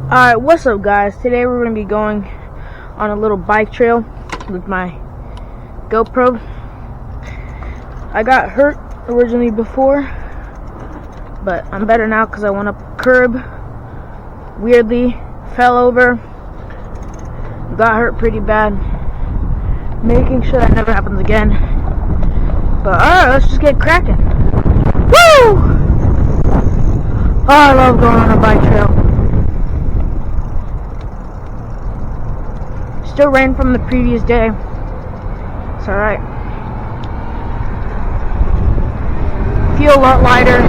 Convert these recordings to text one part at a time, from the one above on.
Alright, what's up guys? Today we're going to be going on a little bike trail with my GoPro. I got hurt originally before, but I'm better now because I went up a curb, weirdly, fell over, got hurt pretty bad. Making sure that never happens again. But alright, let's just get cracking. Woo! Oh, I love going on a bike trail. Still rain from the previous day. It's alright. Feel a lot lighter.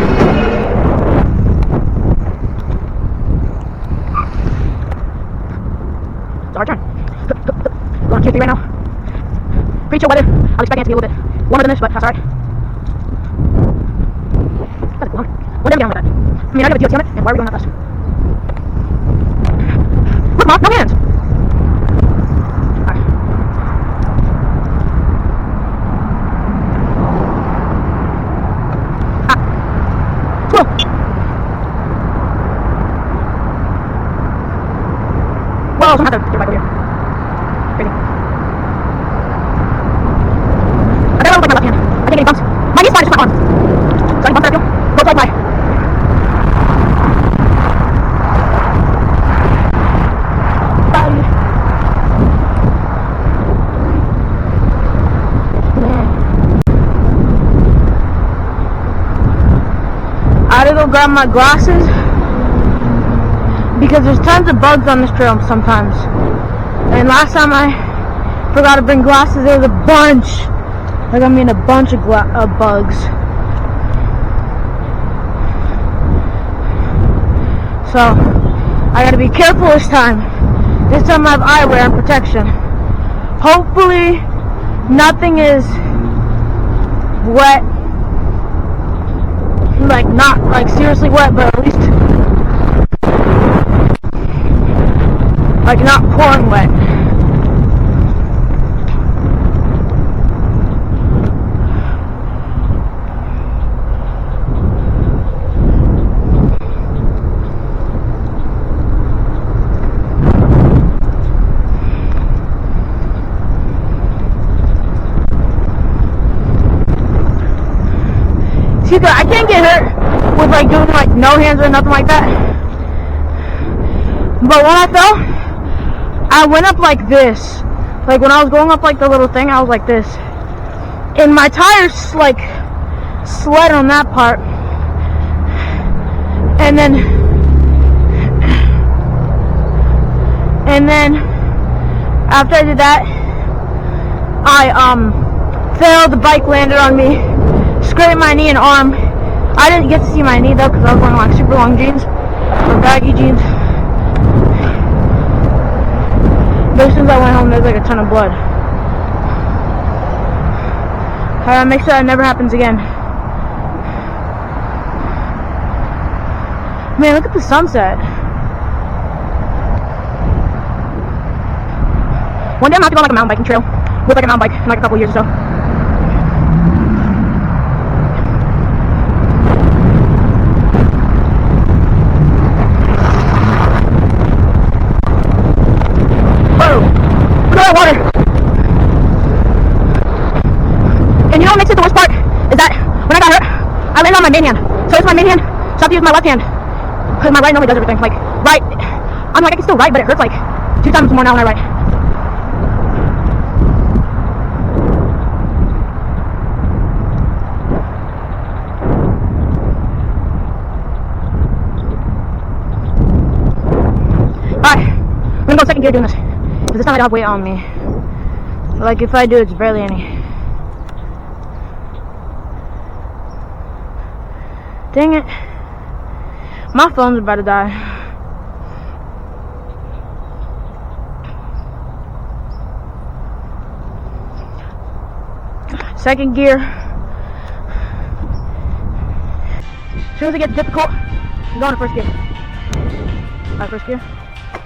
It's our turn. We're on Q3 right now. Pretty chill weather. I was expecting it to be a little bit warmer than this, but that's alright. That's cool. We'll never get on with that. I mean, I got a DOT on it, and why are we going that fast? Look, Mom, no hands! Whoa, someone had to get right over here. Crazy. I gotta look like my left hand. I can't get any bumps. My knee's fine, just my arm. So any bumps that I feel, go like my. I had to go grab my glasses because there's tons of bugs on this trail sometimes. And last time I forgot to bring glasses, there was a bunch. Like, I mean a bunch of bugs. So, I gotta be careful this time. This time I have eyewear and protection. Hopefully, nothing is wet. Like, not like seriously wet, but at least like not pouring wet. See, I can't get hurt with like doing like no hands or nothing like that. But when I fell, I went up like this. Like when I was going up like the little thing, I was like this. And my tires like slid on that part. And then after I did that, I fell, the bike landed on me, scraped my knee and arm. I didn't get to see my knee though because I was wearing like super long jeans or baggy jeans. But as soon as I went home, there's like a ton of blood. I gotta make sure that never happens again. Man, look at the sunset. One day I'm gonna have to go on like a mountain biking trail with like a mountain bike in like a couple years or so. Water. And you know what makes it the worst part? Is that when I got hurt, I landed on my main hand. So it's my main hand, so I have to use my left hand. Because my right normally does everything. Like, right, I'm like, I can still write, but it hurts like 2 times more now when I write. Alright, I'm gonna go second gear doing this. Because this time I don't have weight on me. Like if I do, it's barely any. Dang it. My phone's about to die. Second gear. As soon as it gets difficult, I'm going to first gear. Alright, first gear.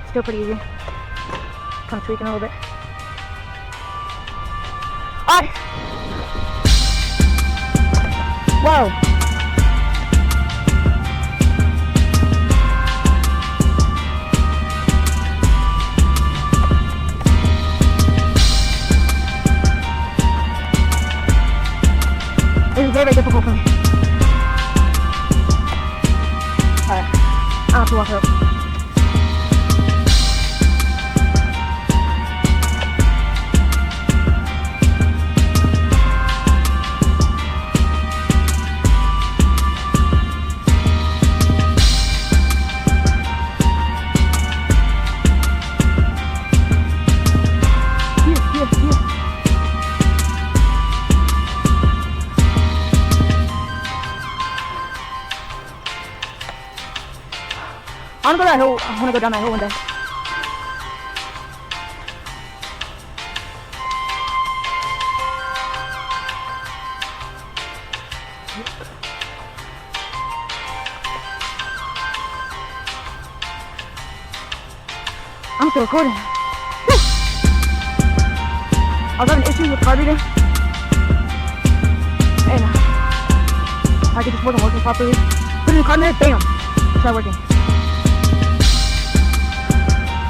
Still pretty easy. Kind of tweaking a little bit. Alright. Whoa. very, very difficult for me. Alright, I'll have to walk up. I wanna go that hill. I wanna go down that hill one day. I'm still recording. Woo! I was having issues with card reading, and I just wasn't working properly. Put in the card in there, bam, started working.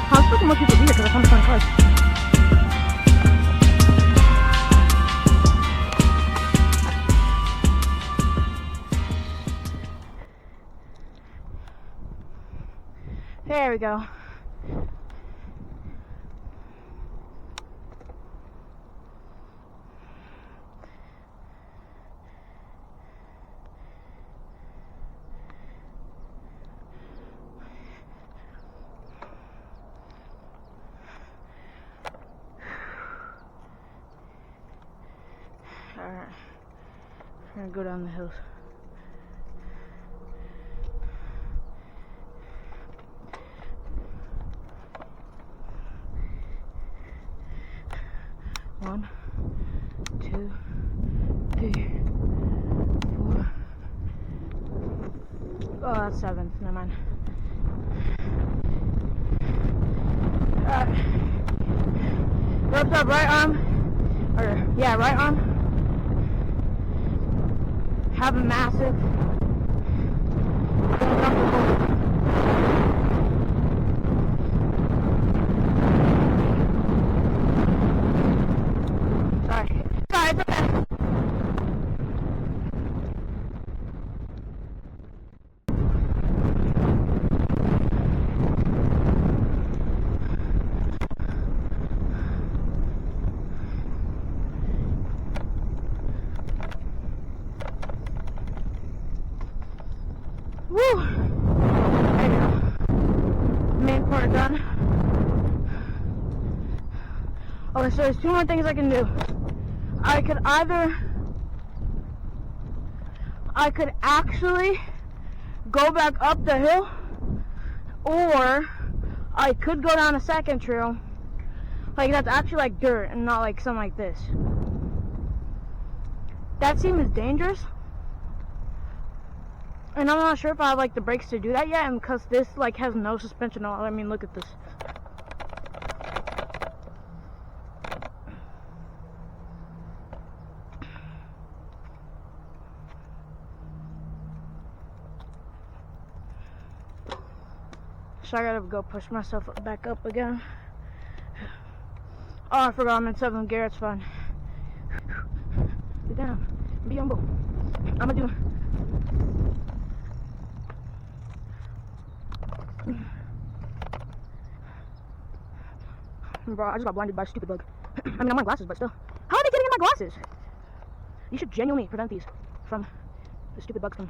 I was expecting most people to be here because I found 20 cards. There we go. Alright, I'm gonna go down the hills. One, two, three, four. Oh, that's 7. Never mind. Alright. Ropes up, right arm. Or, yeah, right arm. Have a massive. Sorry, it's okay. Woo! There you go. Main part done. Okay, so there's 2 more things I can do. I could actually go back up the hill, or I could go down a second trail. Like, that's actually like dirt and not like something like this. That seems dangerous. And I'm not sure if I have like the brakes to do that yet, and because this like has no suspension on it. I mean, look at this. So I gotta go push myself back up again. Oh, I forgot I'm in 7th gear. It's fine. Get down. Be humble. I'm gonna do. Bro, I just got blinded by a stupid bug. I mean, I'm wearing glasses, but still. How are they getting in my glasses? You should genuinely prevent these from the stupid bugs from.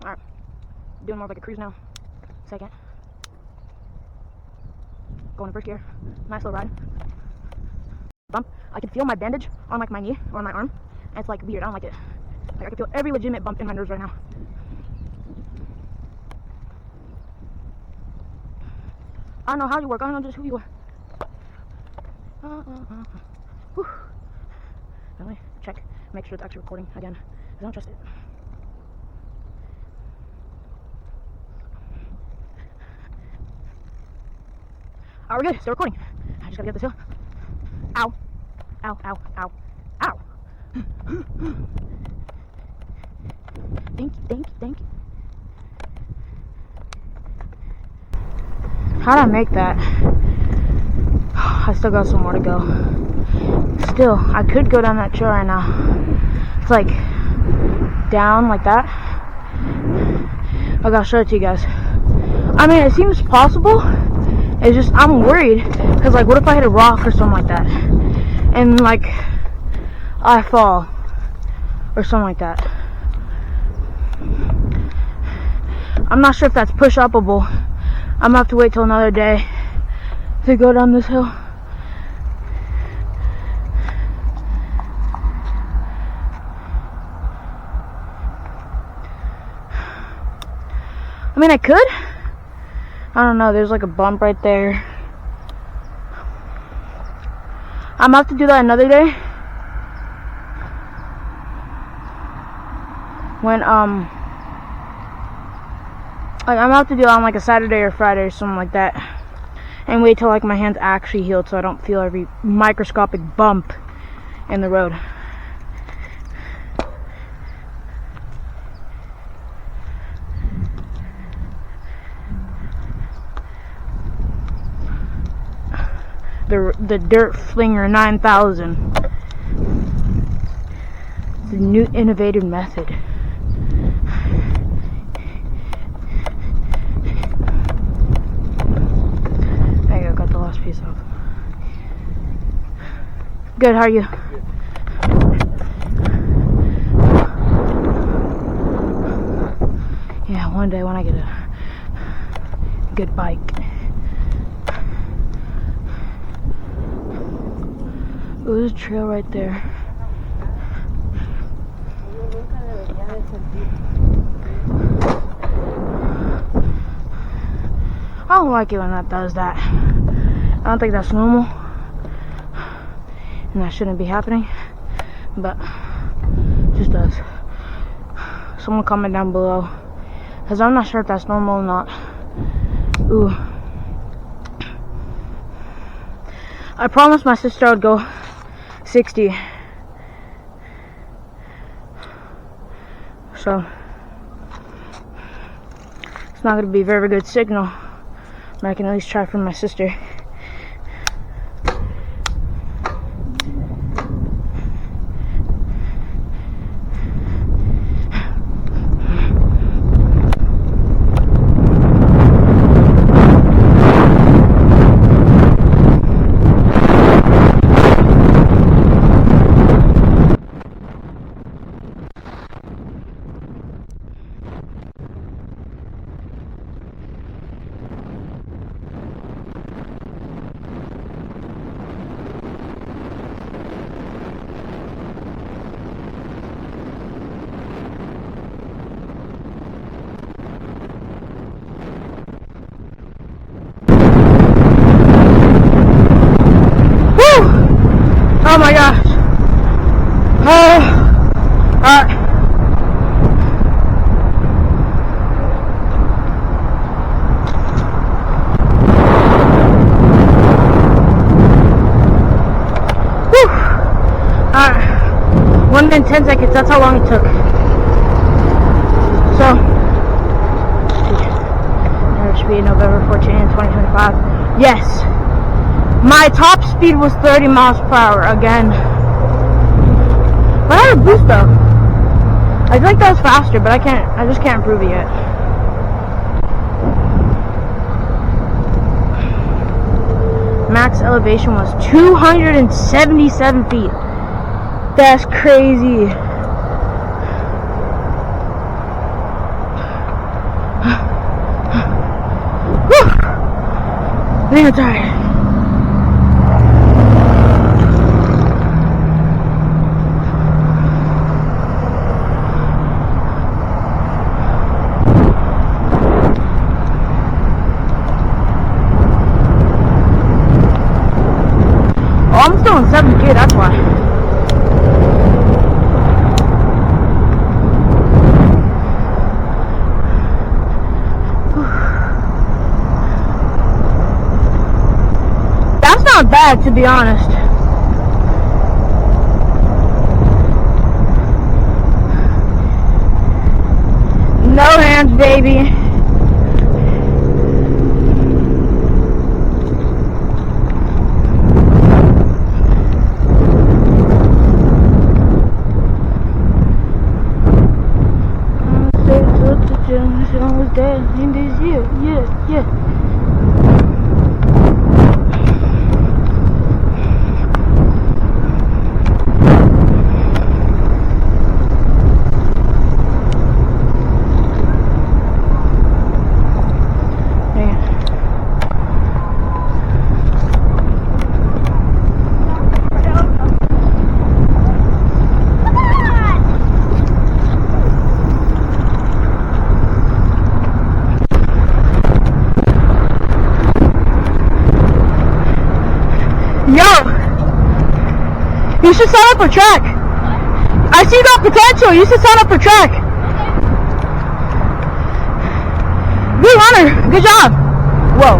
Alright. Doing more of like a cruise now. Second. Going in 1st gear. Nice little ride. Bump. I can feel my bandage on like my knee or on my arm. And it's like weird. I don't like it. Like I can feel every legitimate bump in my nerves right now. I don't know how you work. I don't know just who you are. Whew. Let me check. Make sure it's actually recording again. I don't trust it. Oh, we're good. Still recording. I just gotta get this hill. Ow. Ow, ow, ow, ow. Thank you, thank you, thank you. How'd I make that? I still got some more to go. still, I could go down that trail right now. It's like down like that. I gotta show it to you guys. I mean, it seems possible. It's just, I'm worried. Because, like, what if I hit a rock or something like that? And, like, I fall. Or something like that. I'm not sure if that's push-upable. I'm gonna have to wait till another day to go down this hill. I mean, I could. I don't know, there's like a bump right there. I'm gonna have to do that another day. When, I'm gonna have to do it on like a Saturday or Friday or something like that. And wait till like my hands actually healed so I don't feel every microscopic bump in the road. The Dirt Flinger 9000. The new innovative method. There you go, got the last piece off. Good, how are you? Yeah, one day when I get a good bike. Ooh, there's a trail right there. I don't like it when that does that. I don't think that's normal. And that shouldn't be happening. But it just does. Someone comment down below. Because I'm not sure if that's normal or not. Ooh. I promised my sister I would go 60. So it's not going to be a very good signal, but I can at least try for my sister. Oh my gosh. Oh. Alright. Whew. Alright. 1 minute 10 seconds. That's how long it took. So. Average speed November 14, 2025. Yes. My top speed was 30 miles per hour again. But I had a boost though. I feel like that was faster, but I just can't prove it yet. Max elevation was 277 feet. That's crazy. Whew. I think I'm tired. I'm still in 7th gear, that's why. That's not bad, to be honest. No hands, baby. Shit was dead in this year. Yeah. Yo, you should sign up for track. I see you got potential. You should sign up for track. Good runner. Good job. Whoa,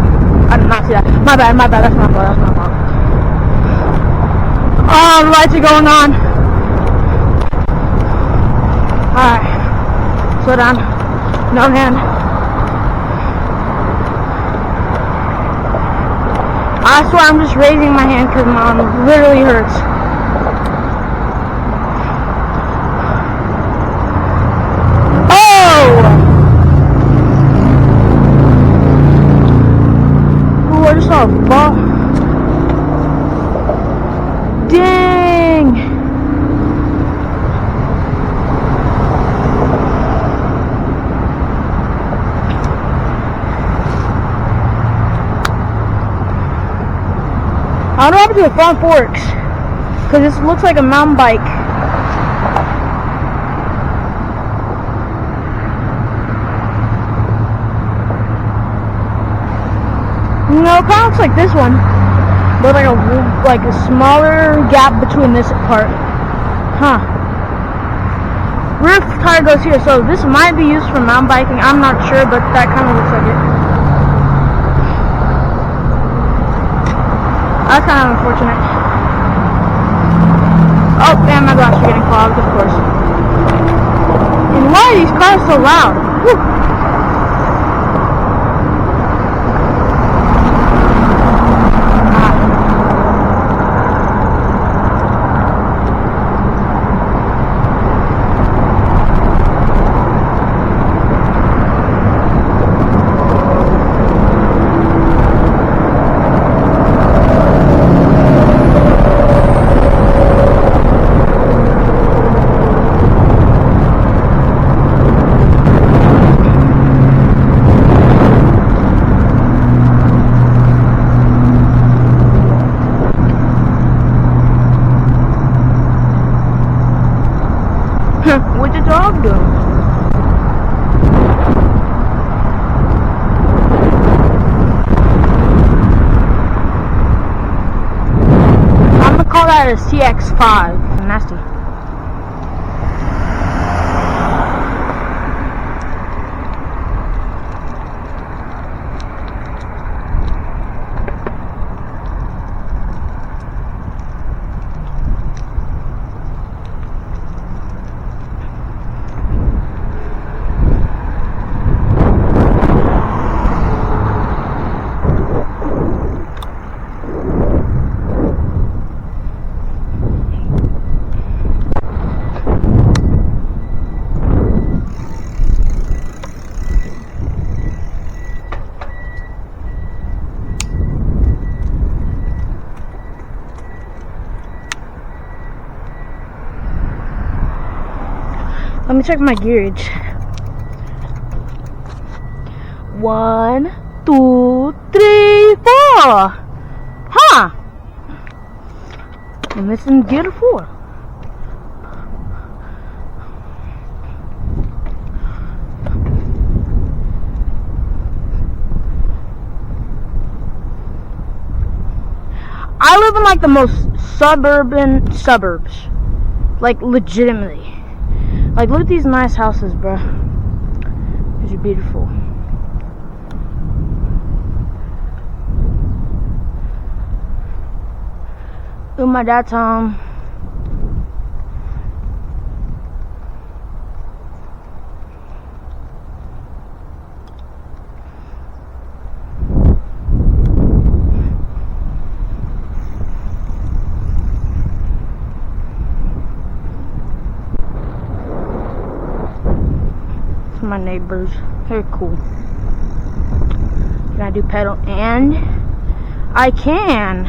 I did not see that. My bad. That's my fault. Oh, the lights are going on. Alright, slow down. No hand. I swear I'm just raising my hand because my arm literally hurts. Oh! Ooh, I just saw a ball. Dang! I don't know what happened to the front forks, because this looks like a mountain bike. No, it kind of looks like this one, but like a smaller gap between this part. Huh. Rear tire goes here, so this might be used for mountain biking. I'm not sure, but that kind of looks like it. That's kind of unfortunate. Oh, damn, my glasses are getting clogged, of course. And why are these cars so loud? Whew. What's the dog doing? I'm gonna call that a CX-5. Nasty. Let me check my gearage. 1, 2, 3, 4. Huh? I'm missing gear 4. I live in like the most suburbs. Like legitimately. Like, look at these nice houses, bro. These are beautiful. Ooh, my dad's home. my neighbors. They're cool. Can I do pedal? And I can.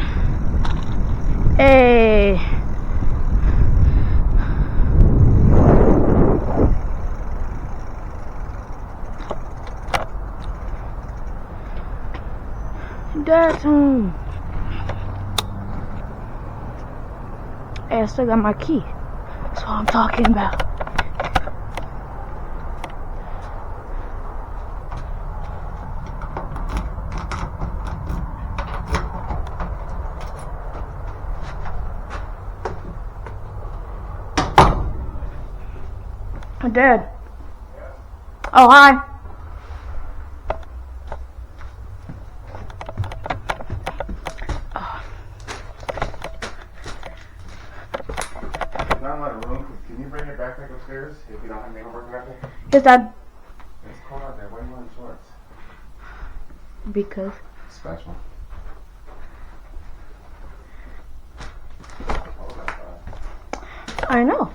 Hey. Dad's home. Hey, I still got my key. That's what I'm talking about. Dad. Oh, hi. Not a lot of room. Can you bring your backpack upstairs if you don't have any homework back there? Yes, Dad. It's cold out there. Why are you wearing shorts? Because. Special. I know.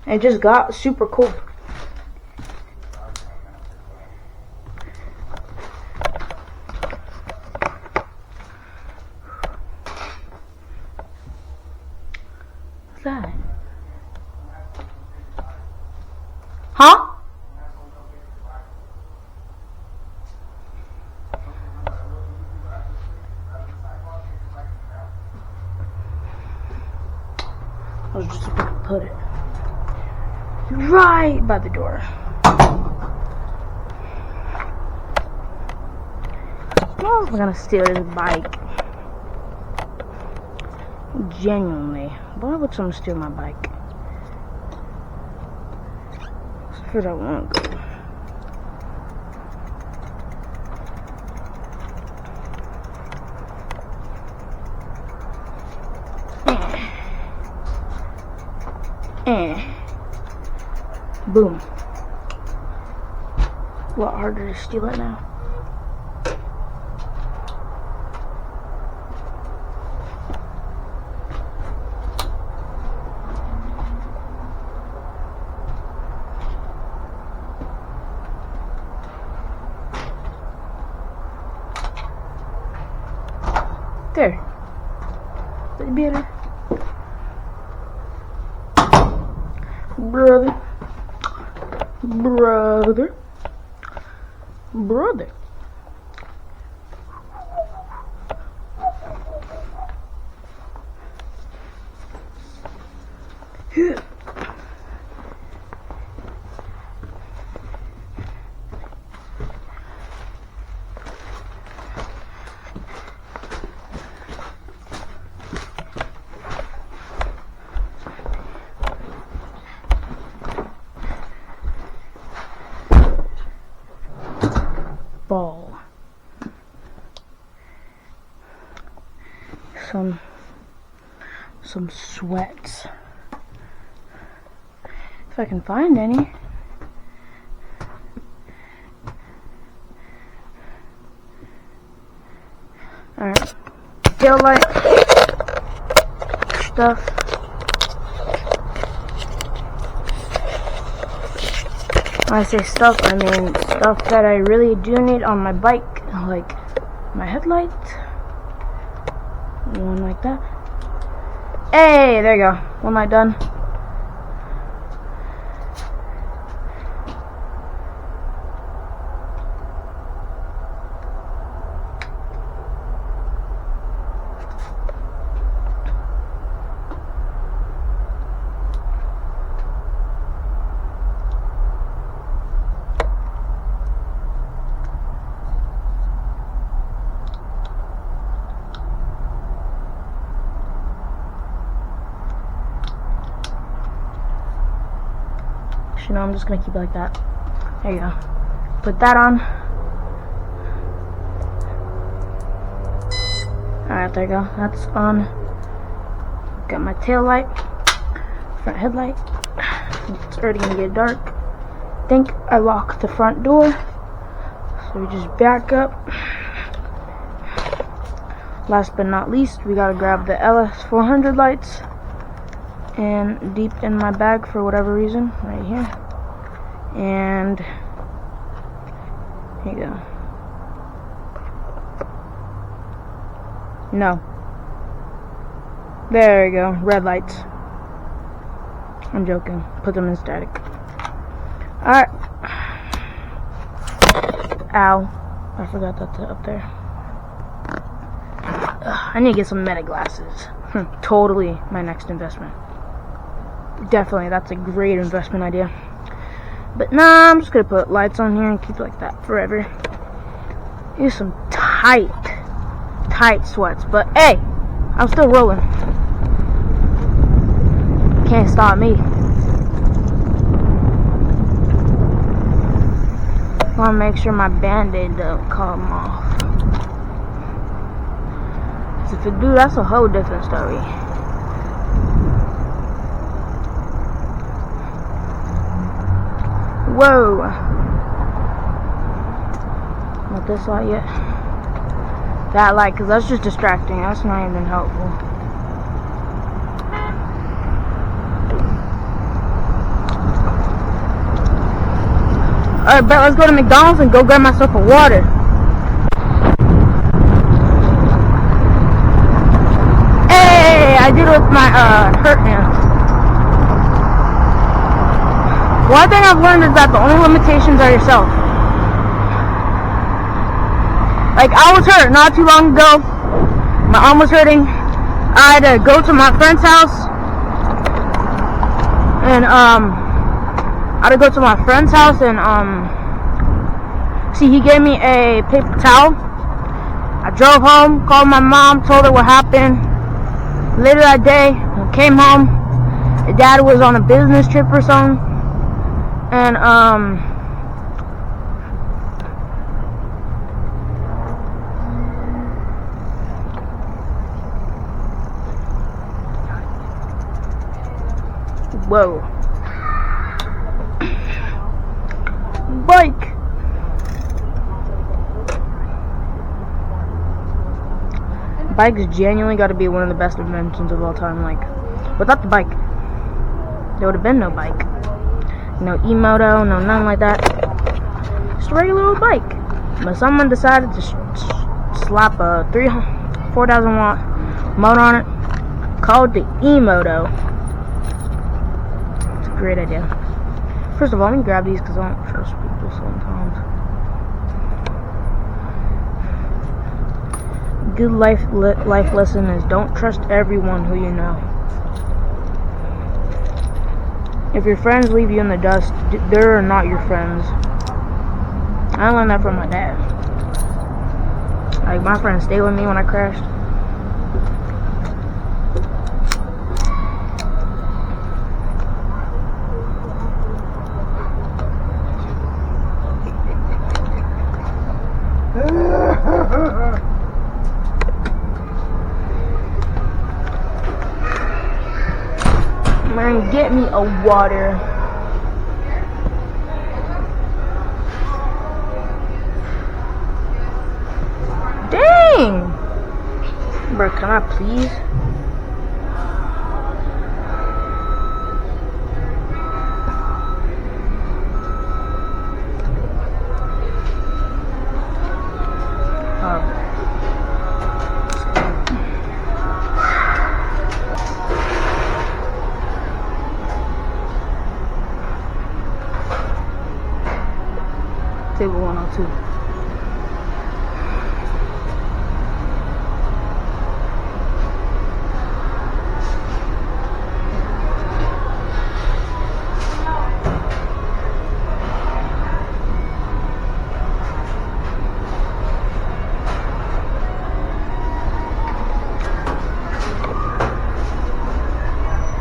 It just got super cold. What's that? Huh? I was just about to put it right by the door. I was gonna steal his bike. Genuinely. Why would someone steal my bike? Except for that one girl. Boom. A lot harder to steal it now. There. Way better. Brother. Brother. Brother. Ball. Some sweats. If I can find any. Alright. Tail light stuff. When I say stuff, I mean stuff that I really do need on my bike, like my headlight, one like that. Hey, there you go. One light done. No, I'm just gonna keep it like that. There you go. Put that on. Alright, there you go. That's on. Got my tail light, front headlight. It's already gonna get dark. I think I locked the front door. So we just back up. Last but not least, we gotta grab the LS400 lights. And deep in my bag for whatever reason, right here. And here you go. No. There you go. Red lights. I'm joking. Put them in static. Alright. Ow. I forgot that's up there. I need to get some meta glasses. Totally my next investment. Definitely, that's a great investment idea. But nah, I'm just gonna put lights on here and keep it like that forever. Here's some tight sweats. But hey, I'm still rolling. Can't stop me. I want to make sure my band-aid don't come off. If it do, that's a whole different story. Whoa. Not this light yet. That light, because that's just distracting. That's not even helpful. Alright, bet let's go to McDonald's and go grab myself a water. Hey, I did it with my hurt hands. One thing I've learned is that the only limitations are yourself. Like, I was hurt not too long ago. My arm was hurting. I had to go to my friend's house. And, see, he gave me a paper towel. I drove home, called my mom, told her what happened. Later that day, I came home. My dad was on a business trip or something. And, whoa. Bike. Bike's genuinely got to be one of the best inventions of all time. Like, without the bike, there would have been no bike. No e-moto, no nothing like that. Just a regular old bike. But someone decided to slap a 4,000 watt motor on it, called the e-moto. It's a great idea. First of all, let me grab these because I don't trust people sometimes. Good life lesson is don't trust everyone who you know. If your friends leave you in the dust, they're not your friends. I learned that from my dad. Like, my friends stayed with me when I crashed. Man, get me a water. Dang! Bro, can I please? Table 102.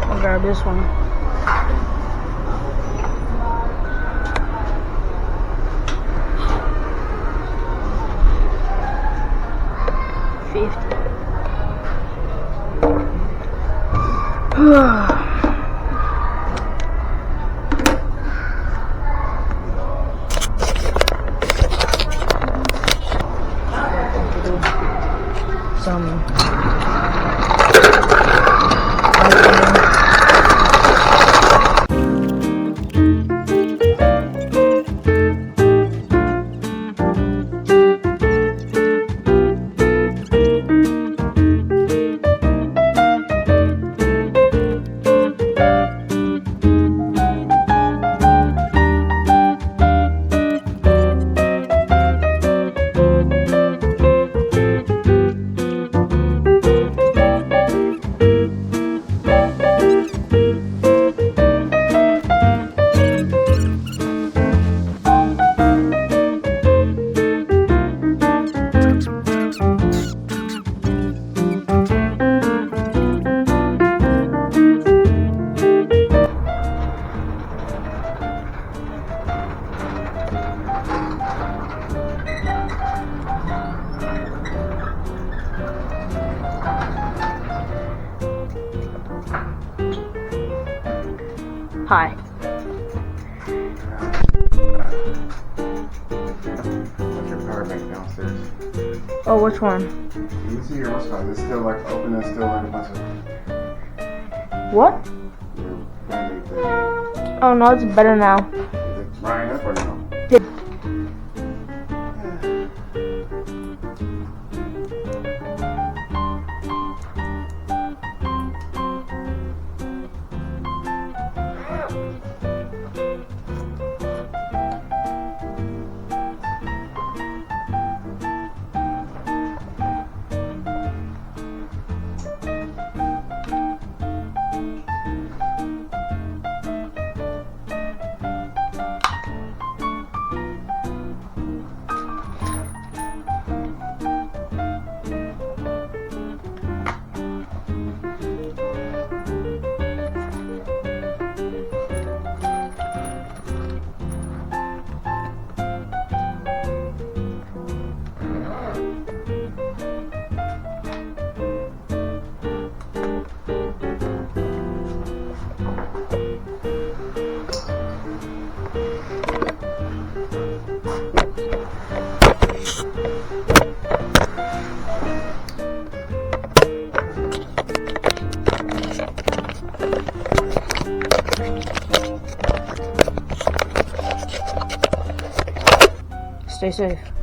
I'll grab this one. Hi. What's your power bank downstairs? Oh, which one? You can see your wristband. It's still like open and still like a bunch of What? your band-aid there. Oh no, it's better now. Is it drying up or no? Stay safe.